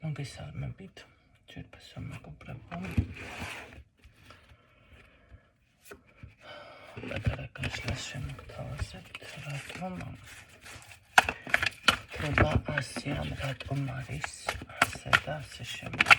მოგესალმებით, ძვირფასო მეგობრებო. პატარა გაშლას შემოგთავაზებთ, რატომ ხდება ასე, ან რატომ არის ასე და ასე შემდეგ.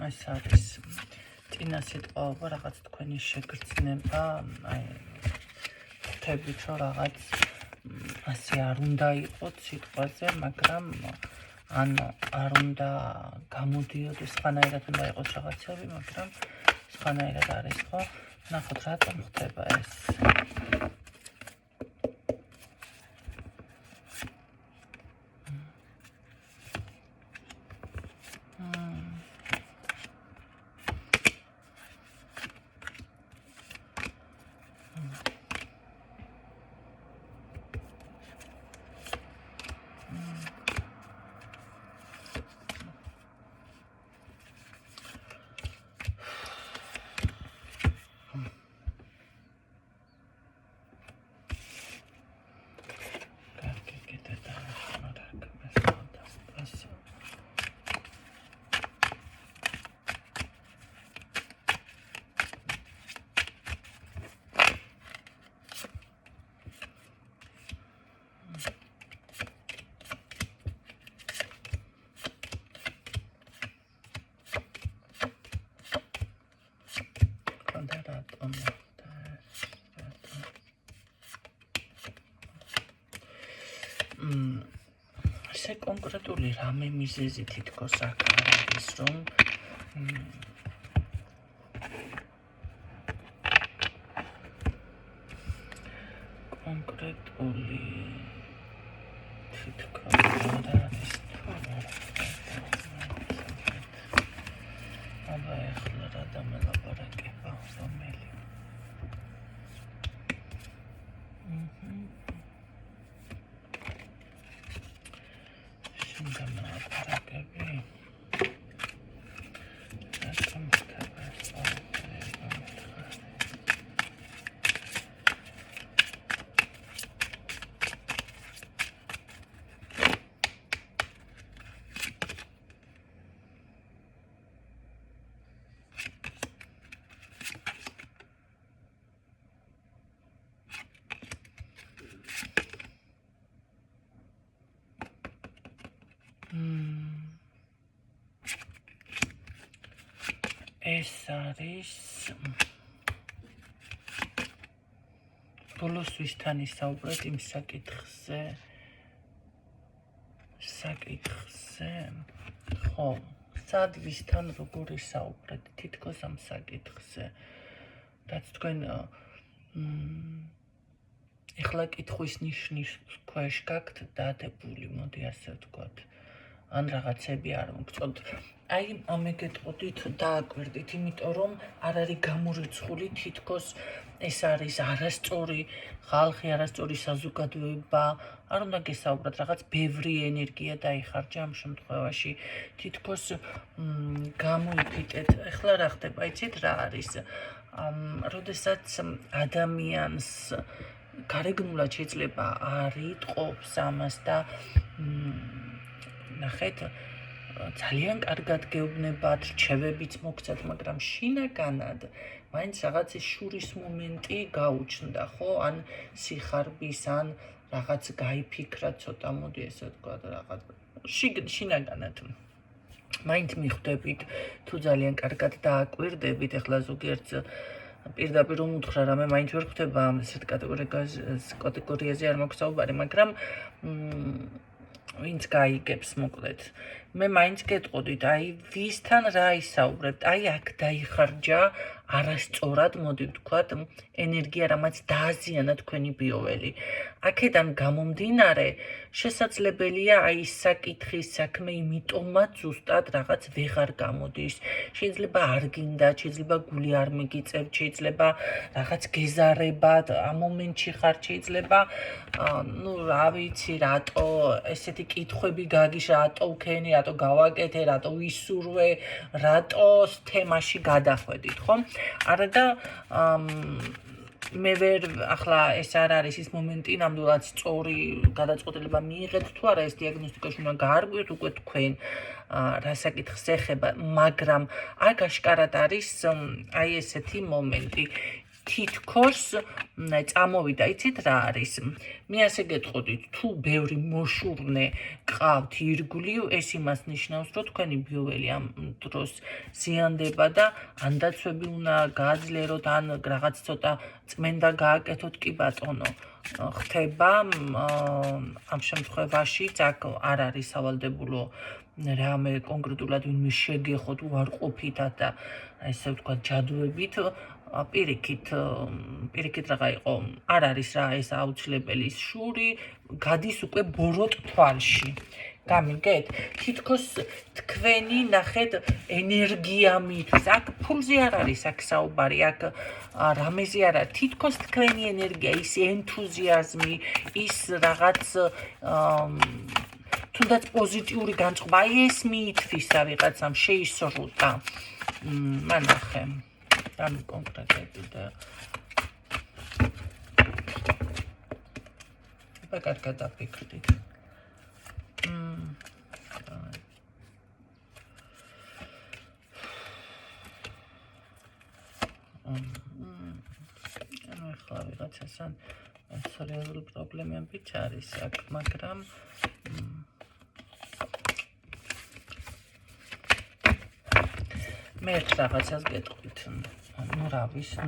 ეს არის წინა სიტყვაობა, რაღაც თქვენი შეგრძნება, ხვდებით, რომ რაღაც ასე არ უნდა იყოთ სიტყვაზე, მაგრამ არ უნდა გამოდიოდეს, სხვანაირად უნდა იყოს რაღაცები, მაგრამ სხვანაირად არის, ხო? ნახოთ, რატომ ხდება ეს. ესე კონკრეტული რამე მიზეზი თითქოს აქ არის, რომ კონკრეტული თითქოს არის აბა ეხლა რა დამელაპარაკება რომელი ეს არის ბოლოს ვისთან ისაუბრეთ იმ საკითხზე, ხო, სად ვისთან როგორ ისაუბრეთ თითქოს ამ საკითხზე, რაც თქვენ ეხლა კითხვის ნიშნის ქვეშ გაქვთ დადებული, მოდი ასე ვთქვათ, ან რაღაცები არ მოგწონთ. აი, ამეგეთყოდით დააკვირდით, იმიტომ რომ არ არის გამორიცხული თითქოს ეს არის არასწორი ხალხი, არასწორი საზოგადოება, არ უნდა გესაუბრათ, რაღაც ბევრი ენერგია დაიხარჯა ამ შემთხვევაში, თითქოს გამოიფიტეთ. ეხლა რა ხდება, იცით რა არის? როდესაც ადამიანს გარეგნულად შეიძლება არ იტყობს ამას და ნახეთ, ძალიან კარგად გეუბნებათ, რჩევებიც მოგცათ, მაგრამ შინაგანად მაინც რაღაცის შურის მომენტი გაუჩნდა, ხო? ან სიხარბის, ან რაღაც გაიფიქრა ცოტა, მოდი ესე ვთქვათ, რაღაც შინაგანად. მაინც მიხვდებით, თუ ძალიან კარგად დააკვირდებით, ეხლა ზოგიერთ პირდაპირ რომ უთხრა რამე, მაინც ვერ ხვდება ამ ესეთ კატეგორიაზე არ მაქვს საუბარი, მაგრამ ვინც გაიგებს, მოკლედ. მე მაინც გეტყოდით, აი ვისთან რა ისაუბრებთ? აი აქ დაიხარჯა არასწორად, მოდი ვთქვათ, ენერგია, რამაც დააზიანა თქვენი ბიოველი. აქედან გამომდინარე, შესაძლებელია აი საკითხის საქმე იმიტომაც ზუსტად რაღაც ვეღარ გამოდის. შეიძლება არ გინდათ, შეიძლება გული არ მიგიწევთ, შეიძლება რაღაც გეზარებათ, ამ მომენტში ხართ, შეიძლება რა ვიცი, რატო ესეთი კითხვები გაგიშ, რატო ვქენი, რატო გავაკეთე, რატო ვისურვე, რატო თემაში გადახვედით, ხო? არა და მე ვერ ახლა ეს არ არის ის მომენტი, ნამდვილად სწორი გადაწყვეტილება მიიღეთ თუ არა, ეს დიაგნოსტიკაში უნდა გაარკვიოთ უკვე თქვენ რა საკითხს ეხება, მაგრამ აქ აშკარად არის აი ესეთი მომენტი. თითქოს წამოვიდა, იცით რა არის? მე ასე გეტყოდით, თუ ბევრი მოშურნე ყავთ ირგვლივ, ეს იმას ნიშნავს, რომ თქვენი ბიოველი ამ დროს ზიანდება და ან დაცვები უნდა გააძლიეროთ, ან რაღაც ცოტა წმენდა გააკეთოთ, კი ბატონო, ხდება ამ შემთხვევაშიც აქ არ არის სავალდებულო რამე კონკრეტულად ვინმე შეგეხოთ უარყოფითად და ესე ვთქვათ ჯადოებით პირიქით რაღა იყო, არ არის რა ეს აუცილებელი შური, გადის უკვე ბოროტ თვალში. გამიგეთ? თითქოს თქვენი ნახეთ ენერგია მითვის. აქ ფულზე არ არის აქ საუბარი, აქ რამეზე არ არის. თითქოს თქვენი ენერგია, ის ენთუზიაზმი, ის რაღაც თუნდაც პოზიტიური განწყობა, აი ეს მიითვისა ვიღაცამ შეისრულა. მანახე. Am concretamente da Păcat că da pe câte. Nu știu, ვიღაცა სან სერიოზული პრობლემები არის აქ, მაგრამ მე რაღაცას გეტყვით. Ну რა ვის,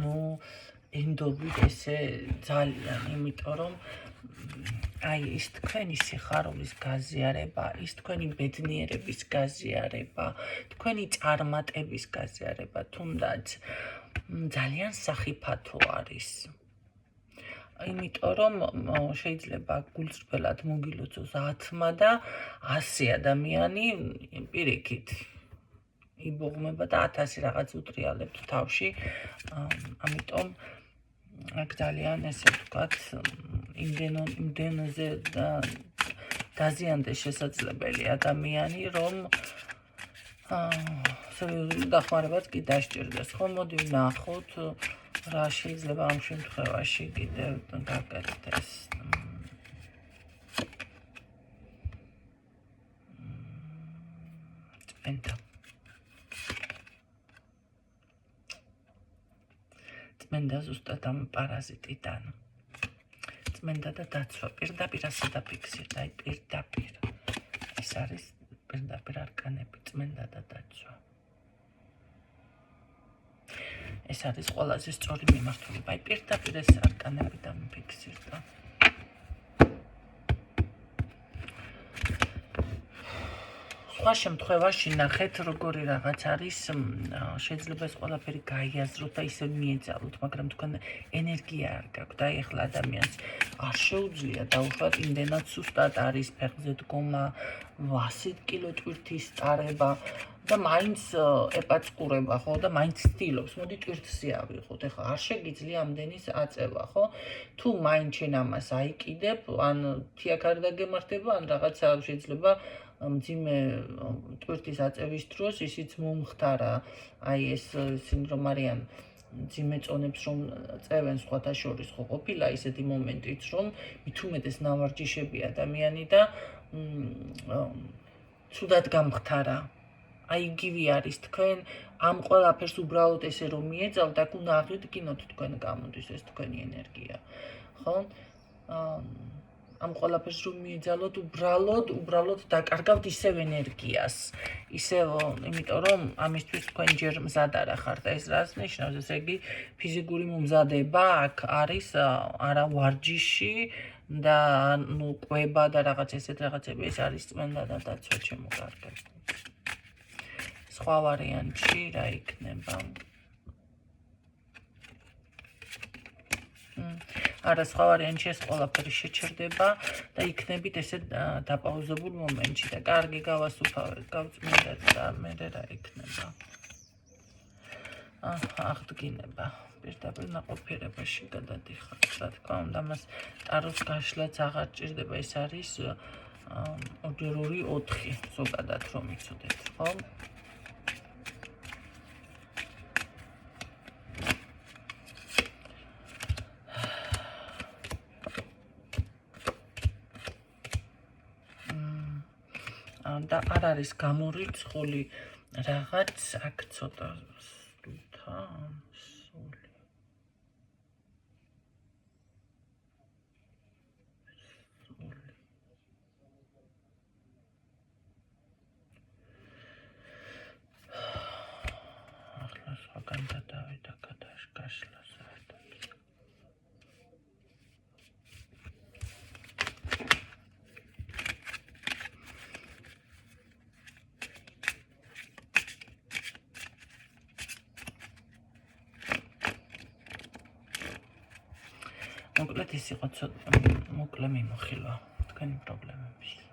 ენდობით ესე ძალიან, იმიტომ რომ აი ის თქვენი სიხარულის გაზიარება, ის თქვენი ბედნიერების გაზიარება, თქვენი წარმატების გაზიარება თუნდაც ძალიან სახიფათო არის. იმიტომ რომ შეიძლება გულწრფელად მოგილოცოს 10 და 100 ადამიანი პირიქით იბოღმება და 1000 რაღაც უტრიალებთ თავში. ამიტომ აქ ძალიან ესე ვთქვათ, იმდენზე დაზიანდეს შესაძლებელი ადამიანი, რომ სერიოზული დახმარებაც კი დასჭირდეს. ხო, მოდი ვნახოთ, რა შეიძლება ამ შემთხვევაში კიდევ გაკეთდეს. წმენდა ზუსტად ამ პარაზიტიდან. წმენდა და დაცვა პირდაპირ ასე დაფიქსირდა, აი პირდაპირ. ეს არის პირდაპირ არკანები, წმენდა და დაცვა. ეს არის ყველაზე სწორი მიმართულება, აი პირდაპირ ეს არკანები დამიფიქსირდა. სხვა შემთხვევაში ნახეთ, როგორი რაღაც არის, შეიძლება ეს ყველაფერი გაიაზროთ და ისე მიეძალოთ, მაგრამ თქვენ ენერგია არ გაქვთ. აი ახლა ადამიანს არ შეუძლია დაუშვათ, იმდენად სუსტად არის ფეხზე დგომა, 100 კილო ტვირთის ტარება და მაინც ეპაწყურება, ხო, და მაინც ცდილობს, მოდი ტვირთზე ავიღოთ. ეხლა არ შეგიძლია ამდენის აწევა, ხო? თუ მაინც შენ ამას აიკიდებ, ან თიაქ არ დაგემართება, ან რაღაცა შეიძლება მძიმე ტვირთის აწევის დროს ისიც მომხდარა, აი ეს სინდრომარიან მძიმე წონებს რომ წევენ სხვათა შორის ხო ყოფილა ისეთი მომენტიც, რომ მით უმეტეს ნავარჯიშები ადამიანი და ცუდად გამხდარა. აი იგივე არის თქვენ ამ ყველაფერს უბრალოდ ესე რომ მიეძავთ, აქ უნდა აღიდგინოთ თქვენ გამოდის ეს თქვენი ენერგია, ხო? ამ ყველაფერს რომ მიეძალოთ, უბრალოდ დაკარგავთ ისევ ენერგიას. ისევ, იმიტომ რომ ამისთვის თქვენ ჯერ მზად არ ხართ. ეს რას ნიშნავს? ესე იგი, ფიზიკური მომზადება აქ არის არა ვარჯიში და ყვება და რაღაც ესეთ რაღაცები, ეს არის წმენდა და დაცვა ჩემო კარგად. სხვა ვარიანტში რა იქნება? არა, სხვა ვარიანტში ეს ყველაფერი შეჩერდება და იქნებით ესე დაპაუზებულ მომენტში და კარგი გავასუფავეთ, გავწმინდეთ და მე რა იქნება? აღდგინება. პირდაპირ ნაყოფიერებაში გადადიხართ. რა თქმა უნდა, მას ტაროს გაშლაც აღარ ჭირდება, ეს არის 2-2-4 ზოგადად რომ იცოდეთ, ხო? და არ არის გამორიცხული რაღაც აქ ცოტა სულთა სული ახლა სხვაგან გადავიდა გაშლას მოკლედ ის იყო ცოტა მოკლე მიმოხილვა თქვენი პრობლემების.